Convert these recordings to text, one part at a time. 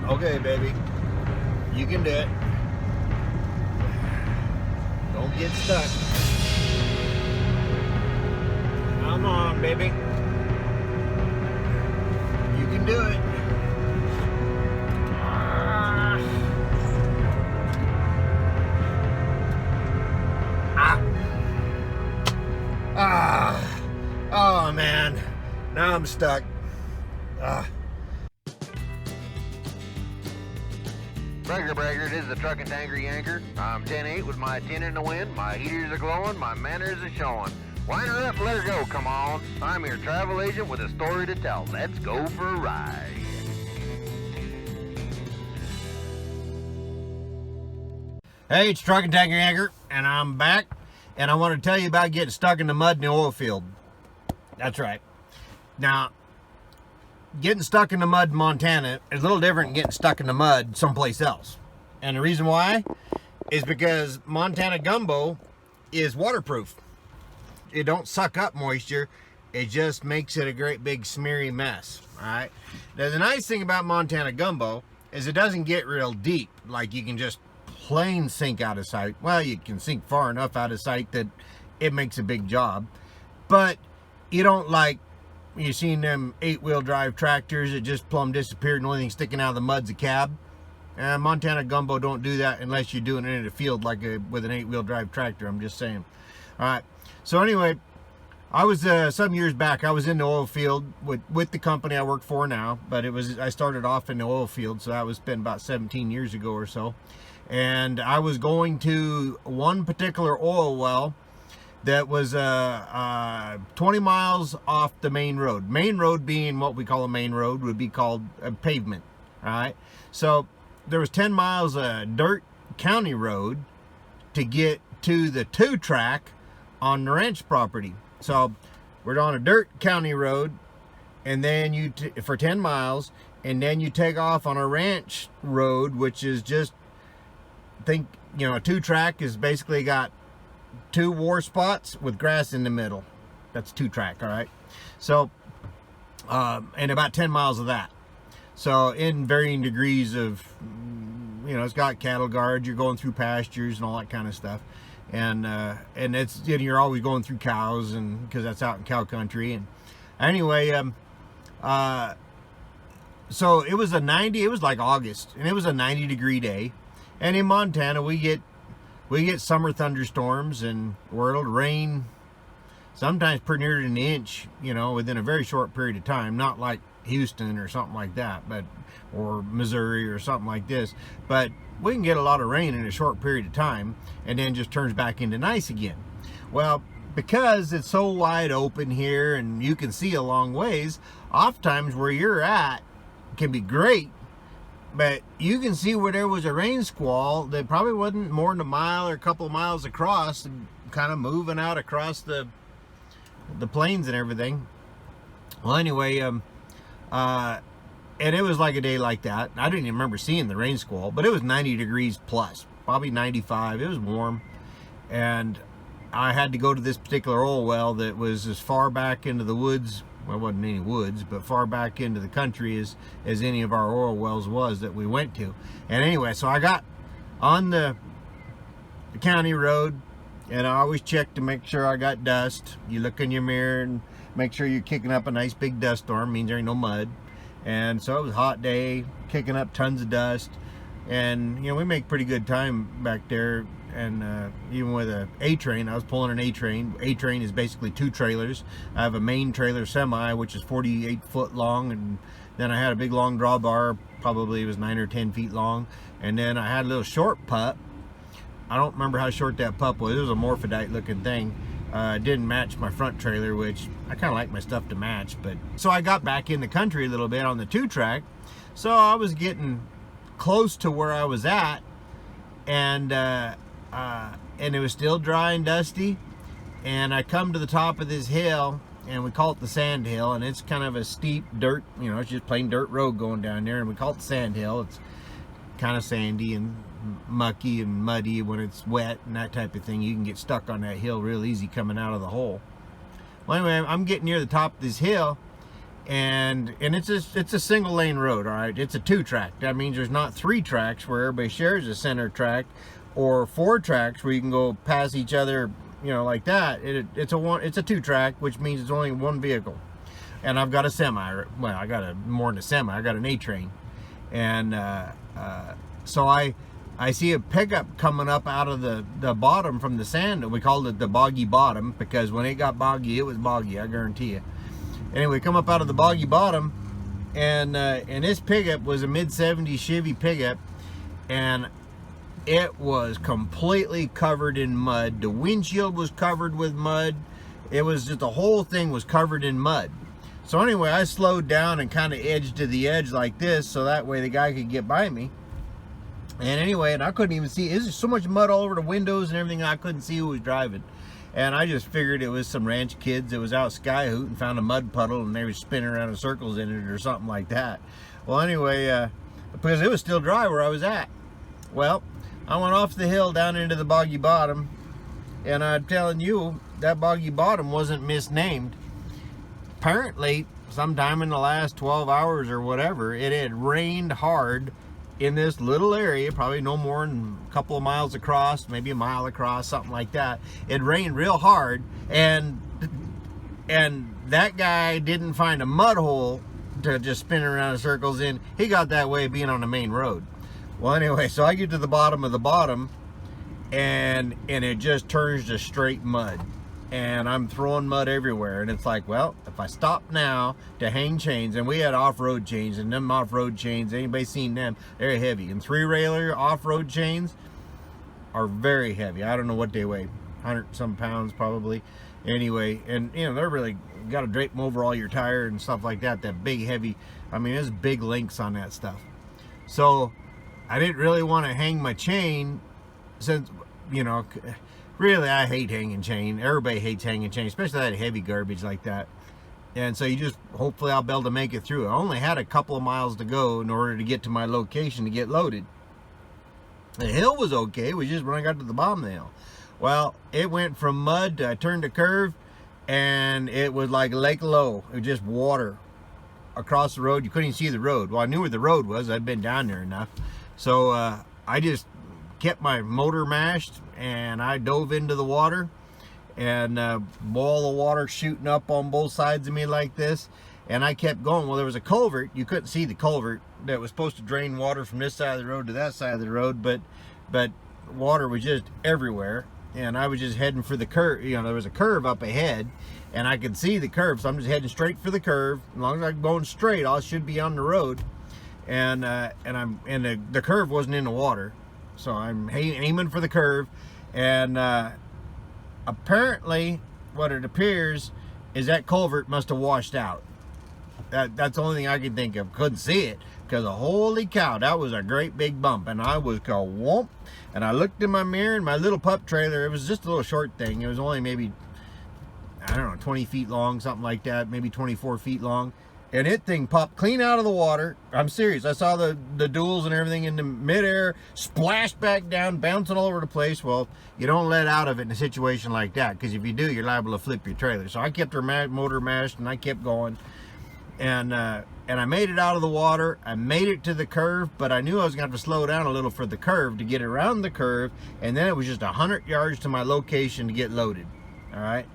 Okay, baby. You can do it. Don't get stuck. Come on, baby. You can do it. Oh man. Now I'm stuck. Bragger, this is the truck and tanker yanker. I'm 10-8 with my 10 in the wind. My heaters are glowing, my manners are showing. Wind her up, let her go, come on. I'm your travel agent with a story to tell. Let's go for a ride. Hey, it's Truck and Tanker Yanker, and I'm back, and I want to tell you about getting stuck in the mud in the oil field. That's right. Now, getting stuck in the mud in Montana is a little different than getting stuck in the mud someplace else. And the reason why is because Montana gumbo is waterproof. It don't suck up moisture. It just makes it a great big smeary mess. All right. Now, the nice thing about Montana gumbo is it doesn't get real deep. Like you can just plain sink out of sight. Well, you can sink far enough out of sight that it makes a big job. But you don't like, you seen them 8-wheel drive tractors that just plumb disappeared and the only thing sticking out of the mud's a cab. Montana gumbo don't do that unless you're doing it in a field like with an 8-wheel drive tractor. I'm just saying. All right. So anyway, I was some years back. I was in the oil field with the company I work for now, but I started off in the oil field, so that was been about 17 years ago or so. And I was going to one particular oil well that was 20 miles off the main road. Main road being what we call a main road would be called a pavement. All right. So there was 10 miles of dirt county road to get to the 2-track on the ranch property. So we're on a dirt county road, and then you for 10 miles, and then you take off on a ranch road, which is just, think, you know, a 2-track is basically got 2 war spots with grass in the middle. That's 2-track. All right. So and about 10 miles of that. So in varying degrees of, you know, it's got cattle guards, you're going through pastures and all that kind of stuff. And it's, you know, you're always going through cows, and because that's out in cow country. And anyway, so it was it was like August, and it was a 90-degree day. And in Montana, we get summer thunderstorms, and where it'll rain sometimes pretty near an inch, you know, within a very short period of time. Not like Houston or something like that, or Missouri or something like this. But we can get a lot of rain in a short period of time, and then just turns back into nice again. Well, because it's so wide open here and you can see a long ways, oftentimes where you're at can be great, but you can see where there was a rain squall that probably wasn't more than a mile or a couple of miles across, kind of moving out across the plains and everything. Well, anyway, and it was like a day like that. I didn't even remember seeing the rain squall, but it was 90 degrees plus, probably 95. It was warm. And I had to go to this particular oil well that was as far back into the woods. Well, it wasn't any woods, but far back into the country as any of our oil wells was that we went to. And anyway, so I got on the county road, and I always check to make sure I got dust. You look in your mirror and make sure you're kicking up a nice big dust storm, means there ain't no mud. And so it was a hot day, kicking up tons of dust. And, you know, we make pretty good time back there. And even with a A-train, I was pulling an A-train. A-train is basically 2 trailers. I have a main trailer semi, which is 48 foot long. And then I had a big long drawbar, probably it was 9 or 10 feet long. And then I had a little short pup. I don't remember how short that pup was. It was a morphodite looking thing. It didn't match my front trailer, which I kind of like my stuff to match. But so I got back in the country a little bit on the 2-track. So I was getting close to where I was at, and it was still dry and dusty. And I come to the top of this hill, and we call it the Sand Hill, and it's kind of a steep dirt, you know, it's just plain dirt road going down there, and we call it the Sand Hill. It's kind of sandy and mucky and muddy when it's wet and that type of thing. You can get stuck on that hill real easy coming out of the hole. Well, anyway, I'm getting near the top of this hill, and it's a single lane road. All right, it's a 2-track. That means there's not 3 tracks where everybody shares a center track, or 4 tracks where you can go past each other, you know, like that. It's a 2-track, which means it's only one vehicle. And I've got a semi. Well, I got more than a semi. I got an A-train, and so I see a pickup coming up out of the bottom from the sand. We called it the boggy bottom because when it got boggy, it was boggy, I guarantee you. Anyway, come up out of the boggy bottom, and this pickup was a mid-70s Chevy pickup, and it was completely covered in mud. The windshield was covered with mud. It was just, the whole thing was covered in mud. So anyway, I slowed down and kind of edged to the edge like this, so that way the guy could get by me. And anyway, and I couldn't even see. There's so much mud all over the windows and everything, I couldn't see who was driving. And I just figured it was some ranch kids that was out skyhooting and found a mud puddle, and they were spinning around in circles in it or something like that. Well, anyway, because it was still dry where I was at. Well, I went off the hill down into the boggy bottom, and I'm telling you, that boggy bottom wasn't misnamed. Apparently, sometime in the last 12 hours or whatever, it had rained hard in this little area, probably no more than a couple of miles across, maybe a mile across, something like that. It rained real hard, and that guy didn't find a mud hole to just spin around in circles in. He got that way being on the main road. Well, anyway, so I get to the bottom of the bottom, and it just turns to straight mud. And I'm throwing mud everywhere, and it's like, well, if I stop now to hang chains, and we had off-road chains, and them off-road chains, anybody seen them, they're heavy. And 3-railer off-road chains are very heavy. I don't know what they weigh, 100-some pounds probably. Anyway, and you know, they're really, got to drape them over all your tire and stuff like that. That big, heavy, I mean, there's big links on that stuff. So I didn't really want to hang my chain, since, you know, really, I hate hanging chain. Everybody hates hanging chain, especially that heavy garbage like that. And so you just, hopefully I'll be able to make it through. I only had a couple of miles to go in order to get to my location to get loaded. The hill was okay. It was just when I got to the bottom of the hill. Well, it went from mud to, I turned a curve, and it was like Lake Low. It was just water across the road. You couldn't even see the road. Well, I knew where the road was. I'd been down there enough. So I just kept my motor mashed, and I dove into the water, and ball of water shooting up on both sides of me like this, and I kept going. Well, there was a culvert. You couldn't see the culvert that was supposed to drain water from this side of the road to that side of the road, but water was just everywhere, and I was just heading for the curve. You know, there was a curve up ahead, and I could see the curve, so I'm just heading straight for the curve. As long as I'm going straight, I should be on the road, and the curve wasn't in the water. So I'm aiming for the curve, and apparently what it appears is that culvert must have washed out. That's the only thing I can think of. Couldn't see it, because holy cow, that was a great big bump, and I was whoomp, and I looked in my mirror, and my little pup trailer, it was just a little short thing. It was only maybe, I don't know, 20 feet long, something like that, maybe 24 feet long. And it thing popped clean out of the water. I'm serious. I saw the duals and everything in the midair, splashed back down, bouncing all over the place. Well, you don't let out of it in a situation like that, because if you do, you're liable to flip your trailer. So I kept her motor mashed, and I kept going. And I made it out of the water. I made it to the curve, but I knew I was going to have to slow down a little for the curve to get around the curve. And then it was just 100 yards to my location to get loaded. All right.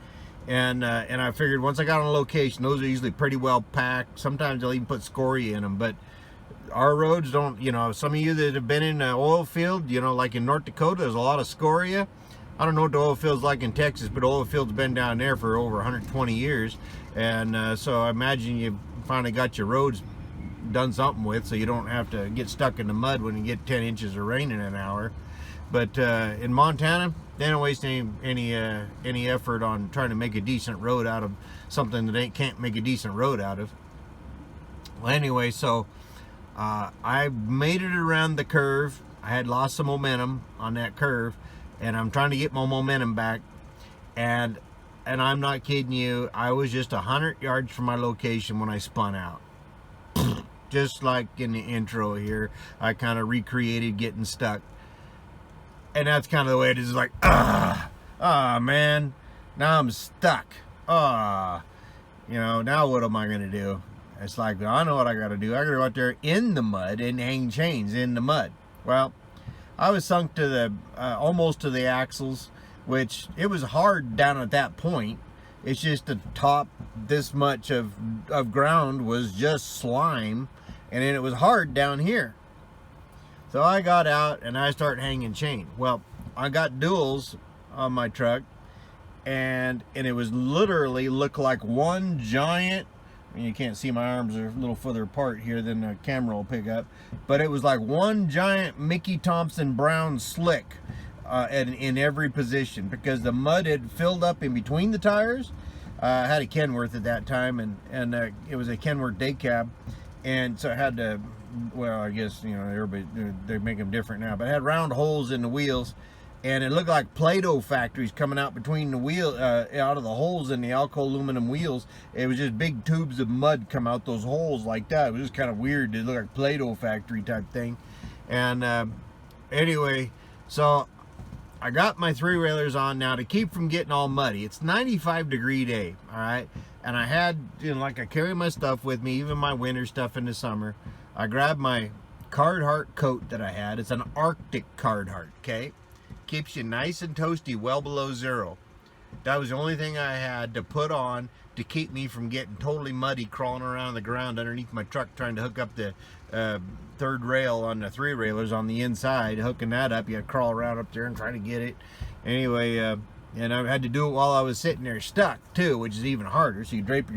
And I figured once I got on a location, those are usually pretty well packed. Sometimes they'll even put scoria in them, but our roads don't, you know, some of you that have been in an oil field, you know, like in North Dakota, there's a lot of scoria. I don't know what the oil field's like in Texas, but oil field's been down there for over 120 years. And so I imagine you finally got your roads done something with, so you don't have to get stuck in the mud when you get 10 inches of rain in an hour. But in Montana, they don't waste any effort on trying to make a decent road out of something that they can't make a decent road out of. Well, anyway, so I made it around the curve. I had lost some momentum on that curve, and I'm trying to get my momentum back. And I'm not kidding you, I was just 100 yards from my location when I spun out. Just like in the intro here, I kind of recreated getting stuck. And that's kind of the way it is. It's like, man, now I'm stuck. You know, now what am I going to do? It's like, I know what I got to do. I got to go out there in the mud and hang chains in the mud. Well, I was sunk to the almost to the axles, which it was hard down at that point. It's just the top, this much of ground was just slime, and then it was hard down here. So I got out and I started hanging chain. Well, I got duals on my truck, and it was literally looked like one giant. You can't see, my arms are a little further apart here than the camera will pick up, but it was like one giant Mickey Thompson brown slick in every position, because the mud had filled up in between the tires. I had a Kenworth at that time, and it was a Kenworth day cab, and so I had to, well, I guess, you know, everybody, they make them different now, but it had round holes in the wheels, and it looked like Play-Doh factories coming out between the wheel, out of the holes in the Alco aluminum wheels. It was just big tubes of mud come out those holes like that. It was just kind of weird. It looked like Play-Doh factory type thing. And anyway, so I got my 3-railers on now to keep from getting all muddy. It's 95-degree day, all right? And I had, you know, like I carry my stuff with me, even my winter stuff in the summer. I grabbed my Carhartt coat that I had. It's an Arctic Carhartt, okay? Keeps you nice and toasty, well below zero. That was the only thing I had to put on to keep me from getting totally muddy, crawling around the ground underneath my truck, trying to hook up the third rail on the 3-railers on the inside. Hooking that up, you had to crawl around up there and try to get it. Anyway, and I had to do it while I was sitting there stuck too, which is even harder. So you drape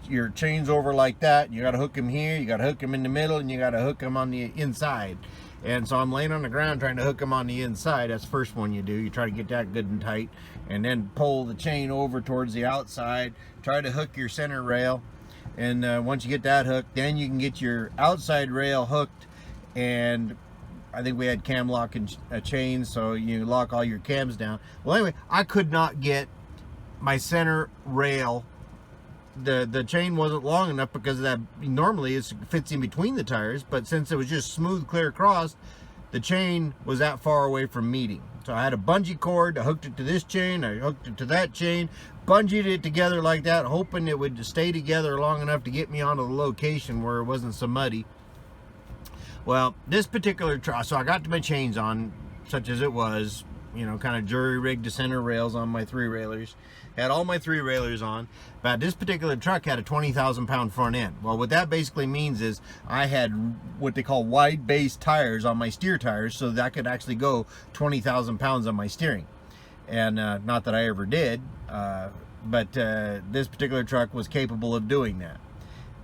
your chains over like that. You got to hook them here, you got to hook them in the middle, and you got to hook them on the inside. And so I'm laying on the ground trying to hook them on the inside. That's the first one you do. You try to get that good and tight, and then pull the chain over towards the outside. Try to hook your center rail, and once you get that hooked, then you can get your outside rail hooked. And I think we had cam lock and chains, so you lock all your cams down. Well, anyway, I could not get my center rail. The chain wasn't long enough, because of that. Normally it fits in between the tires, but since it was just smooth clear across, the chain was that far away from meeting. So I had a bungee cord. I hooked it to this chain, I hooked it to that chain, bungeed it together like that, hoping it would stay together long enough to get me onto the location where it wasn't so muddy. Well, this particular truck, so I got my chains on, such as it was, you know, kind of jury rigged to center rails on my 3-railers. Had all my 3-railers on, but this particular truck had a 20,000 pound front end. Well, what that basically means is I had what they call wide base tires on my steer tires, so that I could actually go 20,000 pounds on my steering. And not that I ever did, but this particular truck was capable of doing that.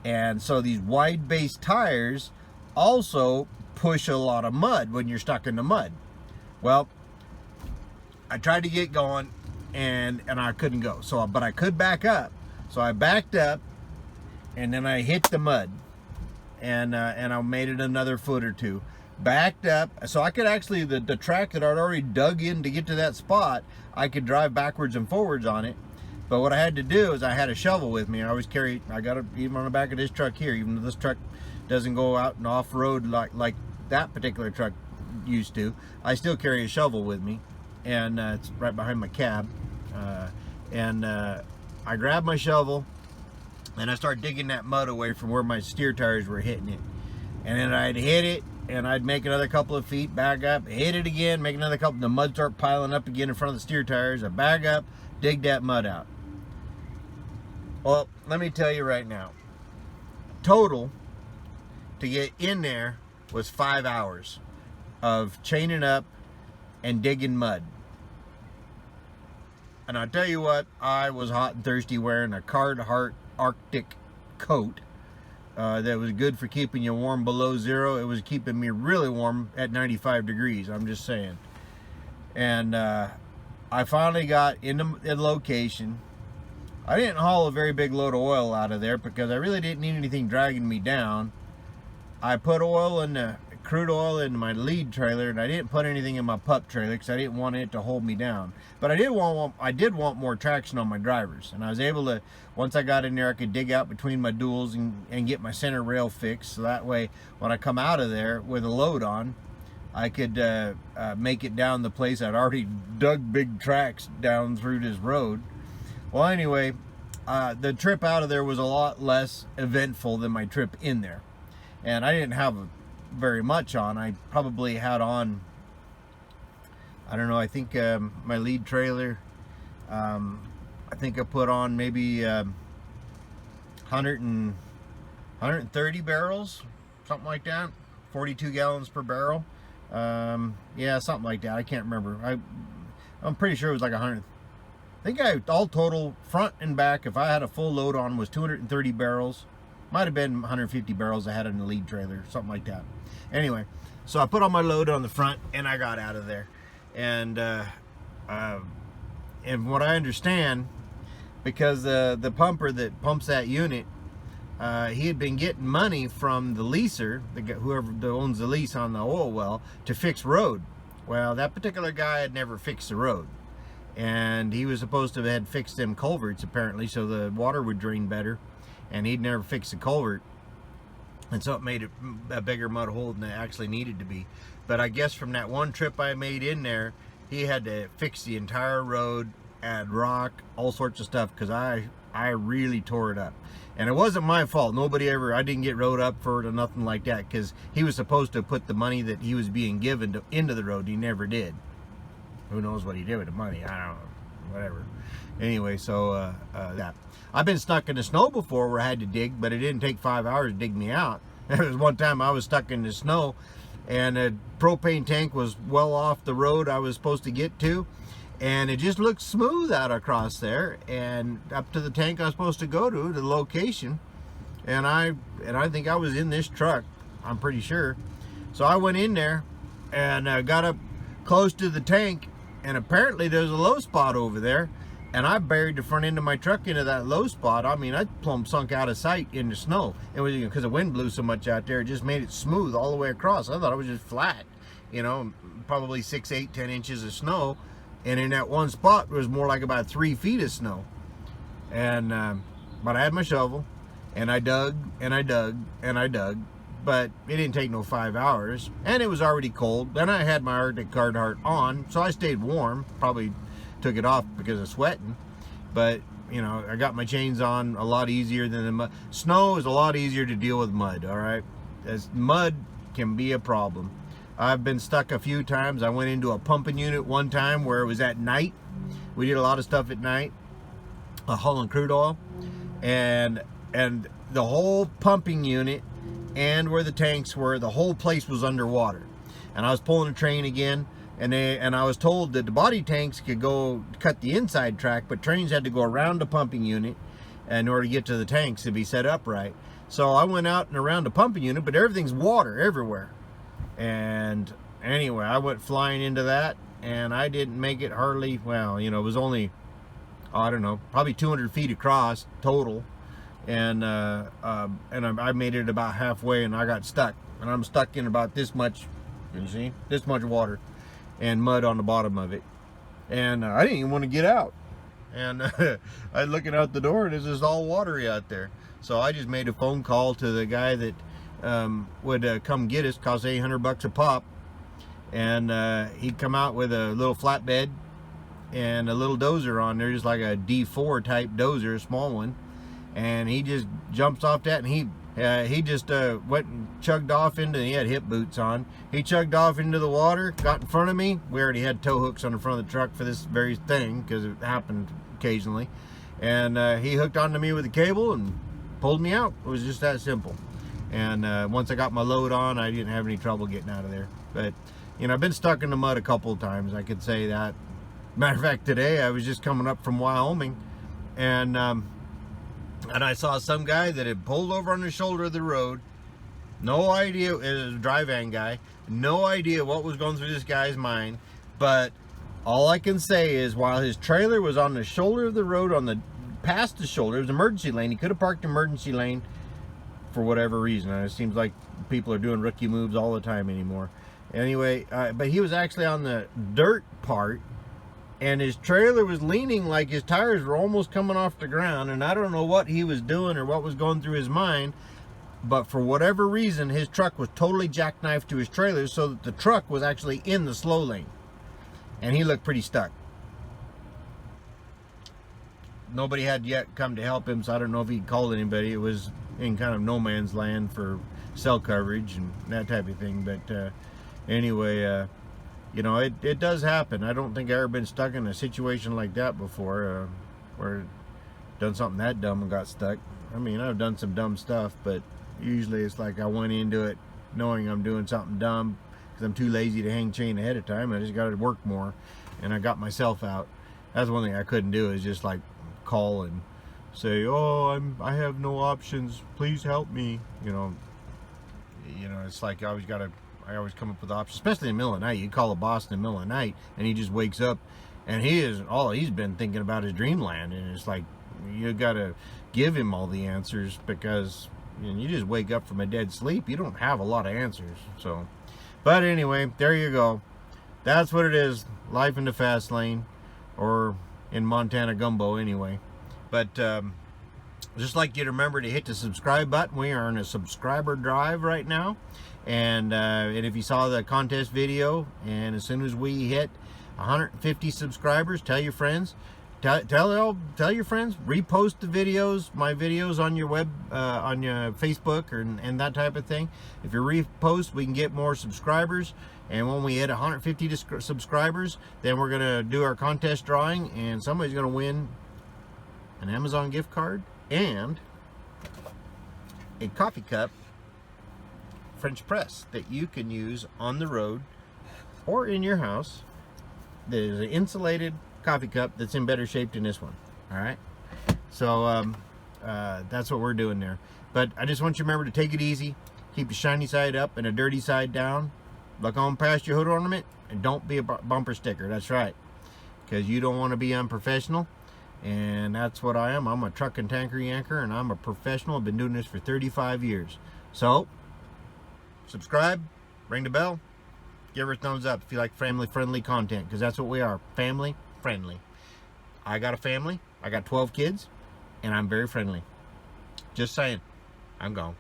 And so these wide base tires also push a lot of mud when you're stuck in the mud. Well, I tried to get going, and I couldn't go. So, but I could back up. So I backed up, and then I hit the mud, and I made it another foot or two. Backed up, so I could actually, the track that I'd already dug in to get to that spot, I could drive backwards and forwards on it. But what I had to do is I had a shovel with me. I always carry, I got it even on the back of this truck here, even though this truck doesn't go out and off-road like that particular truck used to. I still carry a shovel with me, and it's right behind my cab. I grabbed my shovel, and I started digging that mud away from where my steer tires were hitting it. And then I'd hit it, and I'd make another couple of feet, back up, hit it again, make another couple, the mud start piling up again in front of the steer tires. I back up, dig that mud out. Well, let me tell you right now, total to get in there was 5 hours of chaining up and digging mud. And I'll tell you what, I was hot and thirsty wearing a Carhartt Arctic coat that was good for keeping you warm below zero. It was keeping me really warm at 95 degrees, I'm just saying. And I finally got in the location. I didn't haul a very big load of oil out of there because I really didn't need anything dragging me down. I put oil in the crude oil in my lead trailer, and I didn't put anything in my pup trailer because I didn't want it to hold me down. But I did want more traction on my drivers, and I was able to, once I got in there, I could dig out between my duals and get my center rail fixed, so that way when I come out of there with a load on, I could make it down the place. I'd already dug big tracks down through this road. Well, anyway, the trip out of there was a lot less eventful than my trip in there. And I didn't have very much on. I probably had on, I don't know, I think my lead trailer, I think I put on maybe 130 barrels, something like that, 42 gallons per barrel. Yeah, something like that. I can't remember. I'm pretty sure it was like 100. I think all total, front and back, if I had a full load on, was 230 barrels. Might have been 150 barrels I had in the lead trailer, something like that. Anyway, so I put on my load on the front and I got out of there. And what I understand, because the pumper that pumps that unit, he had been getting money from the leaser, whoever owns the lease on the oil well, to fix road. Well, that particular guy had never fixed the road. And he was supposed to have fixed them culverts, apparently, so the water would drain better. And he'd never fixed the culvert. And so it made it a bigger mud hole than it actually needed to be. But I guess from that one trip I made in there, he had to fix the entire road, add rock, all sorts of stuff, because I really tore it up. And it wasn't my fault. I didn't get rode up for it or nothing like that, because he was supposed to put the money that he was being given into the road. He never did. Who knows what he did with the money? I don't know. Whatever. Anyway, so that. I've been stuck in the snow before where I had to dig, but it didn't take 5 hours to dig me out. There was one time I was stuck in the snow, and a propane tank was well off the road I was supposed to get to, and it just looked smooth out across there and up to the tank I was supposed to go to, the location. And I think I was in this truck, I'm pretty sure. So I went in there and got up close to the tank, and apparently there's a low spot over there, and I buried the front end of my truck into that low spot. I mean, I plumb sunk out of sight in the snow. It was because the wind blew so much out there, it just made it smooth all the way across. I thought it was just flat, you know, probably 6, 8, 10 inches of snow, and in that one spot was more like about 3 feet of snow. And but I had my shovel, and I dug and I dug and I dug, but it didn't take no 5 hours, and it was already cold. Then I had my Arctic Carhartt on, so I stayed warm. Probably took it off because of sweating, but you know, I got my chains on a lot easier than the mud. Snow is a lot easier to deal with mud, all right? As mud can be a problem. I've been stuck a few times. I went into a pumping unit one time where it was at night. We did a lot of stuff at night, hauling crude oil, and the whole pumping unit and where the tanks were, the whole place was underwater. And I was pulling a train again, and I was told that the body tanks could go cut the inside track, but trains had to go around the pumping unit in order to get to the tanks to be set up right. So I went out and around the pumping unit, but everything's water everywhere. And anyway, I went flying into that, and I didn't make it hardly, well, you know, it was only, I don't know, probably 200 feet across total. And I made it about halfway, and I got stuck. And I'm stuck in about this much, you see, this much water and mud on the bottom of it. And I didn't even want to get out. And I was looking out the door, and it's just all watery out there. So I just made a phone call to the guy that would come get us. Cost $800 a pop. And he'd come out with a little flatbed and a little dozer on there, just like a D4 type dozer, a small one. And he just jumps off that, and he just went and chugged off into, he had hip boots on. He chugged off into the water, got in front of me. We already had tow hooks on the front of the truck for this very thing, because it happened occasionally. And he hooked onto me with a cable and pulled me out. It was just that simple. And once I got my load on, I didn't have any trouble getting out of there. But, you know, I've been stuck in the mud a couple of times, I could say that. Matter of fact, today I was just coming up from Wyoming, and I saw some guy that had pulled over on the shoulder of the road. No idea, it was a dry van guy. No idea what was going through this guy's mind. But all I can say is, while his trailer was on the shoulder of the road, past the shoulder, it was an emergency lane. He could have parked emergency lane for whatever reason. It seems like people are doing rookie moves all the time anymore. Anyway, but he was actually on the dirt part, and his trailer was leaning like his tires were almost coming off the ground. And I don't know what he was doing or what was going through his mind, but for whatever reason, his truck was totally jackknifed to his trailer, so that the truck was actually in the slow lane. And he looked pretty stuck. nobody had yet come to help him, so I don't know if he called anybody. It was in kind of no man's land for cell coverage and that type of thing. But anyway, you know, it does happen. I don't think I've ever been stuck in a situation like that before, where done something that dumb and got stuck. I mean, I've done some dumb stuff, but usually it's like I went into it knowing I'm doing something dumb because I'm too lazy to hang chain ahead of time. I just got to work more, and I got myself out. That's one thing I couldn't do, is just like call and say, "Oh, I have no options. Please help me." You know, it's like I always come up with options, especially in the middle of the night. You call a boss in the middle of the night, and he just wakes up, and all he's been thinking about is dreamland, and it's like you got to give him all the answers, because you just wake up from a dead sleep. You don't have a lot of answers. So, but anyway, there you go. That's what it is. Life in the fast lane, or in Montana gumbo anyway. But just like you to remember to hit the subscribe button. We are on a subscriber drive right now, and if you saw the contest video, and as soon as we hit 150 subscribers, tell your friends. Tell your friends. Repost the videos, my videos on your on your Facebook, and that type of thing. If you repost, we can get more subscribers. And when we hit 150 subscribers, then we're gonna do our contest drawing, and somebody's gonna win an Amazon gift card and a coffee cup French press that you can use on the road or in your house. There's an insulated coffee cup that's in better shape than this one. All right, so that's what we're doing there. But I just want you to remember to take it easy, keep the shiny side up and the dirty side down, look on past your hood ornament, and don't be a bumper sticker. That's right, because you don't want to be unprofessional, and that's what I am. I'm a truck and tanker yanker, and I'm a professional. I've been doing this for 35 years. So subscribe, ring the bell, give her a thumbs up if you like family-friendly content, because that's what we are, family-friendly. I got a family. I got 12 kids, and I'm very friendly. Just saying. I'm gone.